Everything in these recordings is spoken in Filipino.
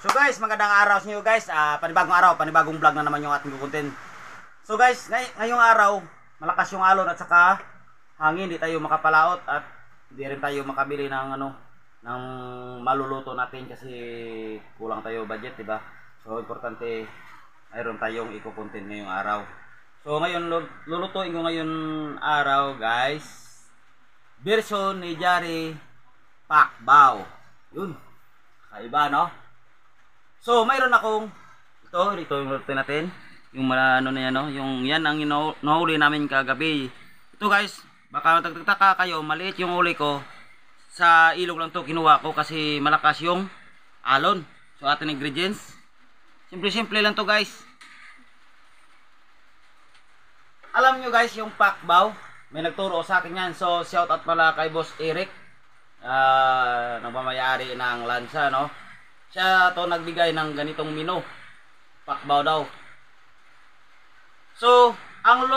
So guys, magandang araw sa inyo guys. Panibagong araw, panibagong vlog na naman yung ating content. So guys, ngayong araw, malakas yung alon at saka hangin, hindi tayo makapalaot at hindi rin tayo makabili ng ng maluluto natin kasi kulang tayo budget, 'di ba? So importante mayroon tayong i-content ngayong araw. So ngayon lulutuin ko ngayon araw, guys. Version ni Jari Pakbaw. Yun. Kaiba, no? So, mayroon akong ito yung luto natin. Yung ano na yan, no? Yung yan ang nahuli namin kagabi. Ito guys, baka magtagtaka kayo, maliit yung huli ko. Sa ilog lang to kinuha ko kasi malakas yung alon. So, ating ingredients. Simple lang to guys. Alam nyo guys, yung pakbaw, may nagturo sa akin yan. So, shout out pala kay Boss Eric. Nagmamayari ng lansa, no? Siya to nagbigay ng ganitong menu. Pakbaw daw. So, ang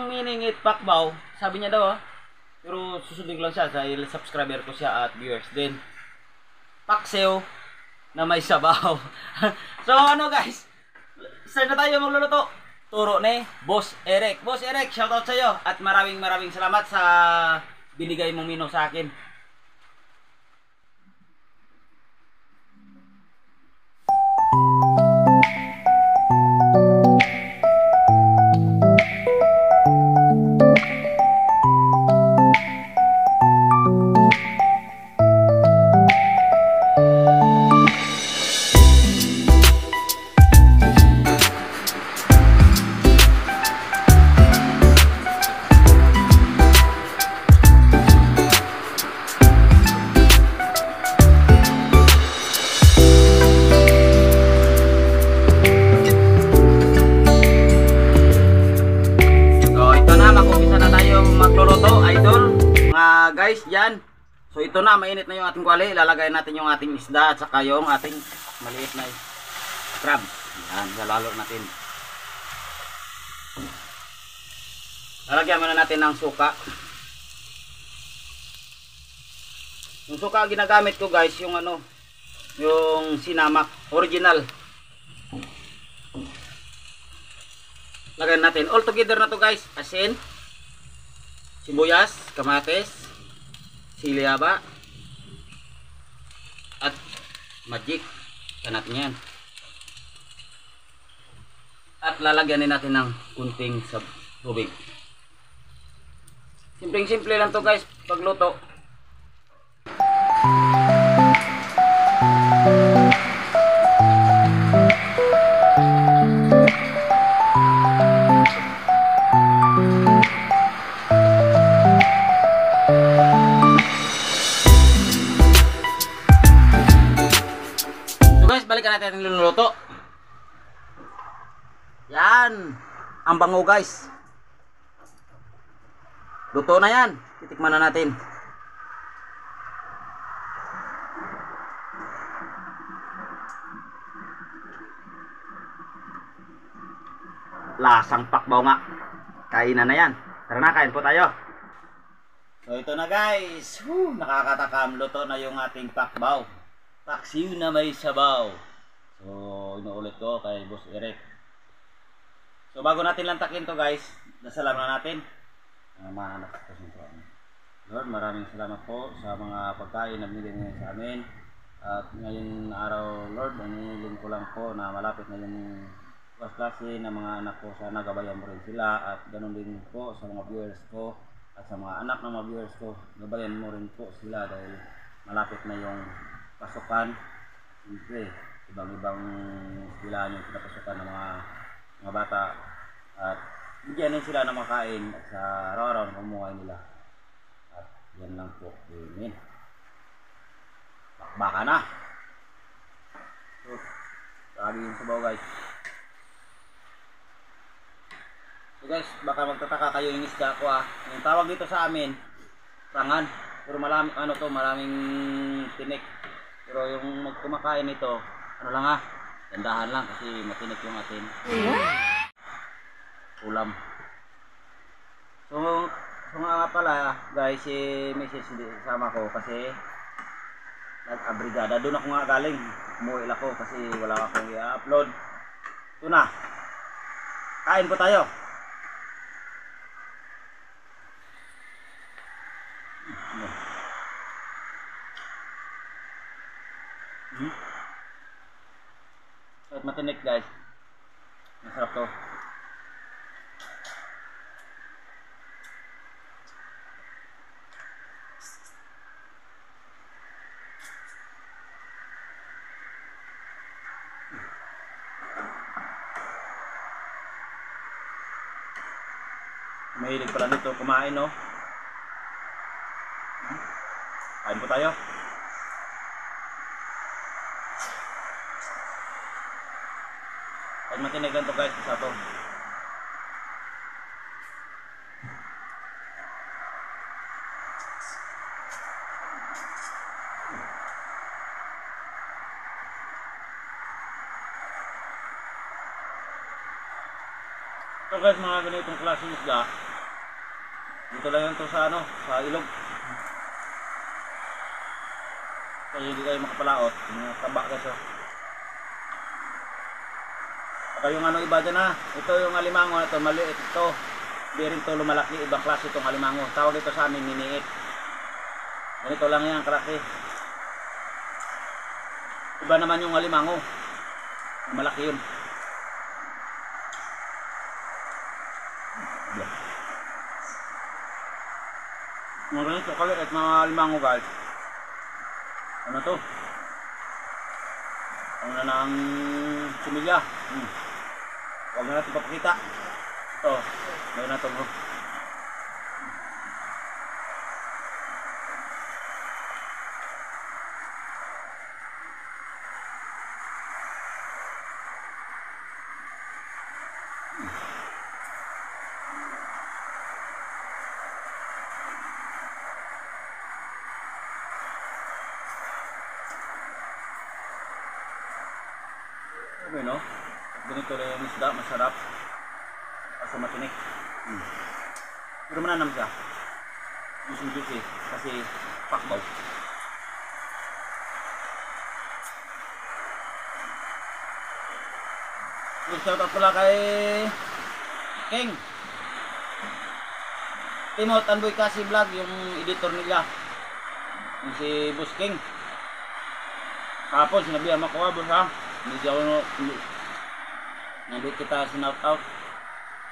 meaning pakbaw, sabi niya daw, pero susundin lang siya dahil subscriber ko siya at viewers din. Paksiw na may sabaw. So, ano guys? Start na tayo magluluto. Turo ni Boss Eric. Boss Eric, shoutout sa iyo at maraming salamat sa binigay mong menu sa akin. Guys, yan. So ito na, mainit na yung ating kwali. Ilalagay natin yung ating isda at saka yung ating maliit na crab. Yan, lalalo natin. Lalagyan muna natin ng suka. Yung suka ginagamit ko guys, yung yung sinamak, original. Lagyan natin. All together na to guys. Asin, sibuyas, kamatis, sili haba at magic. Natin yan. At lalagyan din natin ng kunting tubig. Simple lang to guys pagluto. Balikan natin ang niluluto. Yan. Ang bango guys. Luto na yan. Titikman na natin. Lasang pakbaw nga. Kainan na yan. Tara na, kain po tayo. So ito na guys. Nakakatakam. Luto na yung ating pakbaw. Paksiw na may sabaw. So, inuulit ko kay Boss Eric. So, bago natin lantakin to guys, dasalam na natin. Lord, maraming salamat po sa mga pagkain na binigay niyo sa amin. At ngayong araw, Lord, inihiling ko lang po na malapit na yung klase ng mga anak ko. Sana gabayan mo rin sila. At ganun din po sa mga viewers ko. At sa mga anak ng mga viewers ko, gabayan mo rin po sila dahil malapit na yung pasukan. Siyempre, ibang silaan yung pinapasukan ng mga bata at bigyan din sila ng makain at sa araw-araw ng pamumuhay buhay nila. At yan lang po. Amen. Bakbaka na. So, lagi yung sabaw guys. So guys, baka magtataka kayo yung isda ko Yung tawag dito sa amin, rangan. Pero maraming tinik. Pero yung magkumakain nito, ano lang dandahan lang kasi matinik yung atin. Ulam. So nga pala guys, si Mrs. hindi kasama ko kasi nag-abrigada. Doon ako nga galing. Umuwi ako kasi wala akong i-upload. Ito na. Kain po tayo. Kahit matinik guys, masarap to. Mahilig pala nito kumain, no? Kain po tayo. Kahit matinig lang to guys, isa to. So guys, mga ganitong klaseng isda, dito lang yan to sa sa ilog. Kaya hindi kayo makapalaot, yung taba guys Saka yung iba dyan ito yung alimango na ito, maliit ito. Hindi rin ito lumalaki, ibang klase itong alimango. Tawag ito sa amin, miniit. Ganito lang yan, kalaki. Iba naman yung alimango, malaki yun. Mga ganito kaliit mga alimango guys. Ano to? Ano na ng similya. Huwag na natin papakita. Ito, mayroon na ito. Okay, no? Ganito rin yung isda, masarap. Asa matinik. Pero mananam siya. Juicy kasi pakbaw. Shoutout pala kay King Timot Anboy Kasi Vlog, yung editor nila. Yung si Boss King. Kapon, sinabihan ako boss Hindi ako nandito kita sinout out.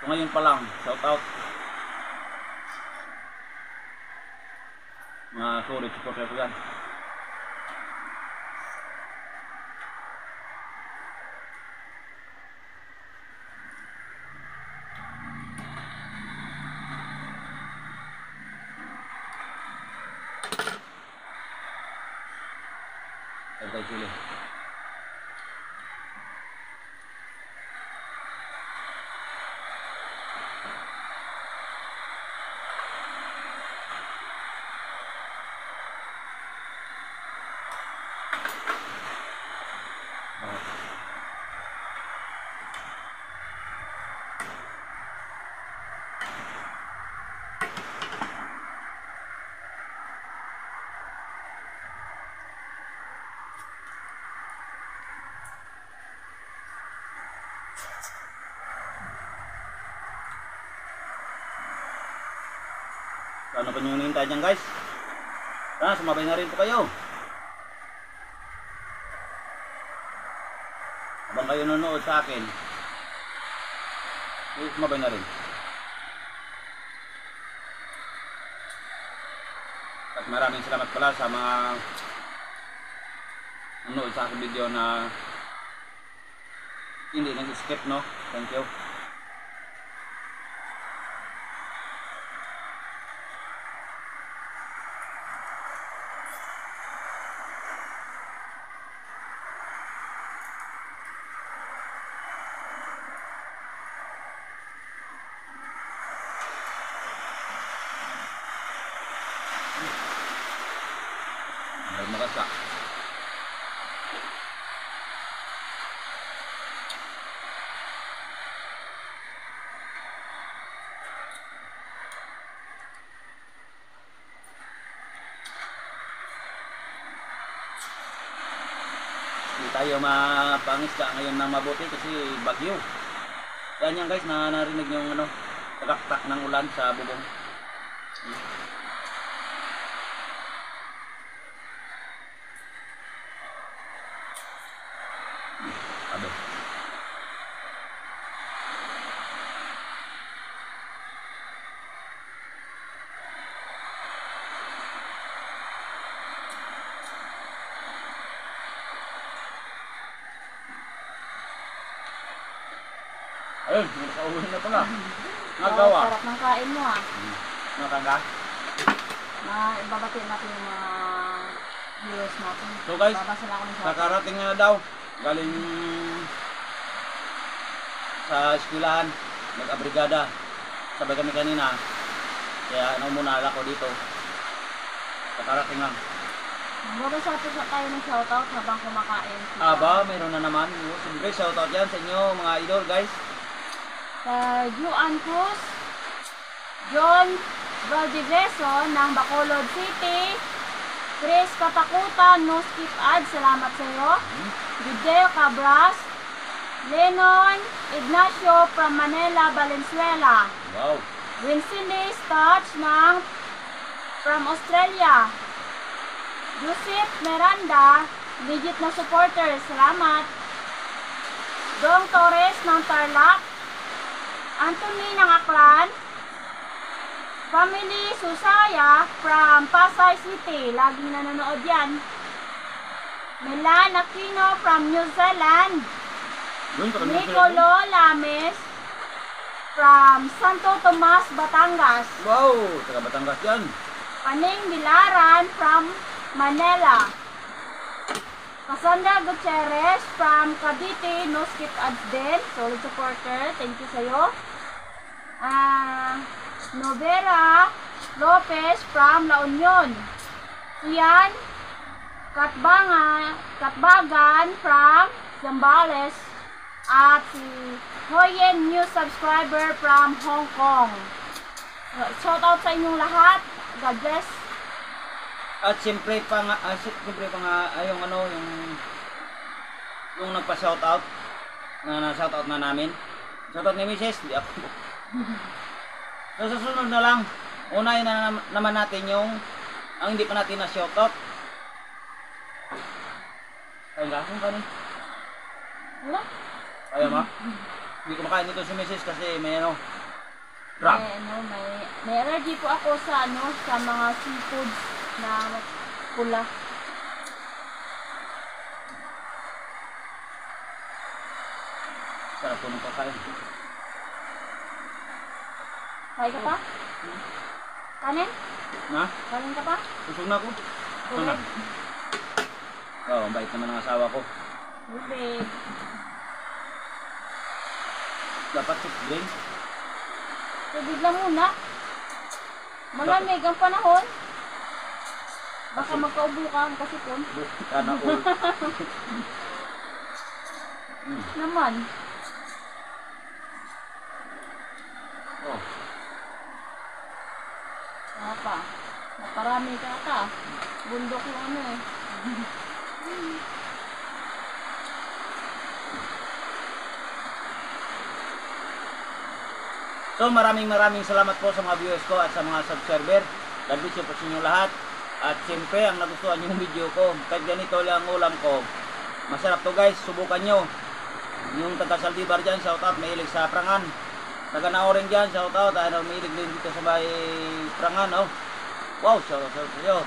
So ngayon pa lang, shout out. Mga solid supporter ko yan. Tagay sila. Ano pa nyo hinihintay dyan guys? Sumabay na rin po kayo. Habang kayo nanonood sa akin, sumabay na rin. At maraming salamat pala sa mga nanonood sa aking video na hindi nag-skip, no? Thank you. ka. Hindi tayo mapangisda ngayon ng mabuti kasi bagyo. Yan yan guys, narinig yung ano, tagaktak ng ulan sa bubong. Abe. Ayun, nakauwi na pala. Nagawa. Sarap ng kain mo ah. Nakanga. Ibabati natin yung mga viewers natin. So guys, Babasa lang ako ng shoutout. nakarating na daw. Galing sa eskwelahan, nag-abrigada. Sabay kami kanina. Kaya muna ako dito. Nakarating lang. Babasa tayo ng shoutout habang kumakain. Aba, meron na naman. Siyempre, shoutout yan sa inyo mga idol guys. Juan Cruz, John Valdiveso ng Bacolod City, Chris Katakutan, No Skip Ad, salamat sa iyo. Video Cabras, Lennon Ignacio from Manila, Valenzuela. Wow. Wincindy Touch from Australia. Joseph Miranda, legit na supporter, salamat. Dong Torres ng Tarlac. Anthony ng Aklan. Family Susaya from Pasay City, laging nanonood yan. Milan Aquino from New Zealand. Nicolo Lames from Santo Tomas, Batangas. Wow, taga Batangas yan. Paning Bilaran from Manila. Cassandra Gutierrez from Cavite, no skip ads din. Solid supporter, thank you sa'yo. Novera Lopez from La Union. Ian Katbagan from Zambales. At si Hoyen, new subscriber from Hong Kong. Shout out sa inyong lahat. God bless. At siyempre pa nga, yung ano, yung nagpa-shoutout, na shoutout na namin. Shoutout ni Mrs. Di ako. So, susunod na lang, unahin na naman natin yung, ang hindi pa natin na shoutout. Kaya nga, kung kanin? Wala? Kaya mo? Hindi ko makain nito si Mrs. kasi may ano, crab. May allergy po ako sa sa mga seafoods na pula. Sarap po ng kakain. Kaya ka pa? Kanin? Na? Kanin ka pa? Busog na ako. Tubig. Oo, ang bait naman ng asawa ko. Tubig. Dapat soft drink. Tubig lang muna. Malamig ang panahon. Baka magkaubo ka ang kasipon. Kana all. Naman. Oh. Pa. Naparami ka ata. Bundok yung ano eh. So maraming salamat po sa mga viewers ko at sa mga subscriber. God bless you po sa inyo lahat. At siyempre ang nagustuhan yung video ko, kahit ganito lang ang ulam ko, masarap to guys, subukan nyo. Yung taga Saldivar dyan, shoutout, mahilig sa prangan. Taga Naoring dyan, shoutout, mahilig din dito sa may prangan. Oh. Wow, shoutout sa inyo.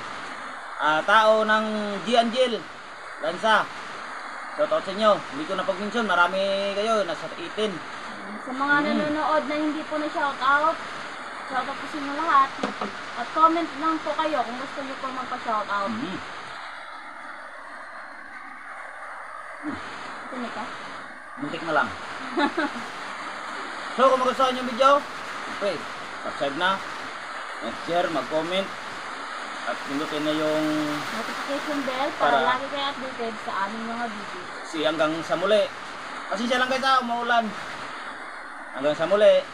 Tao ng Giangel Lansa, shoutout sa inyo. Hindi ko na pag-mention, marami kayo, nasa 18. Sa mga nanonood na hindi po na shoutout, shoutout po sa inyo lahat. At comment lang po kayo kung gusto nyo po magpa-shoutout. Tinig ka? Muntik na lang. So kung magustuhan yung video, okay, subscribe na, mag-share, mag-comment, At pindutin na yung notification bell para Para- lagi kayo updated sa aming mga video. hanggang sa muli. Pasensya lang guys umuulan. Hanggang sa muli.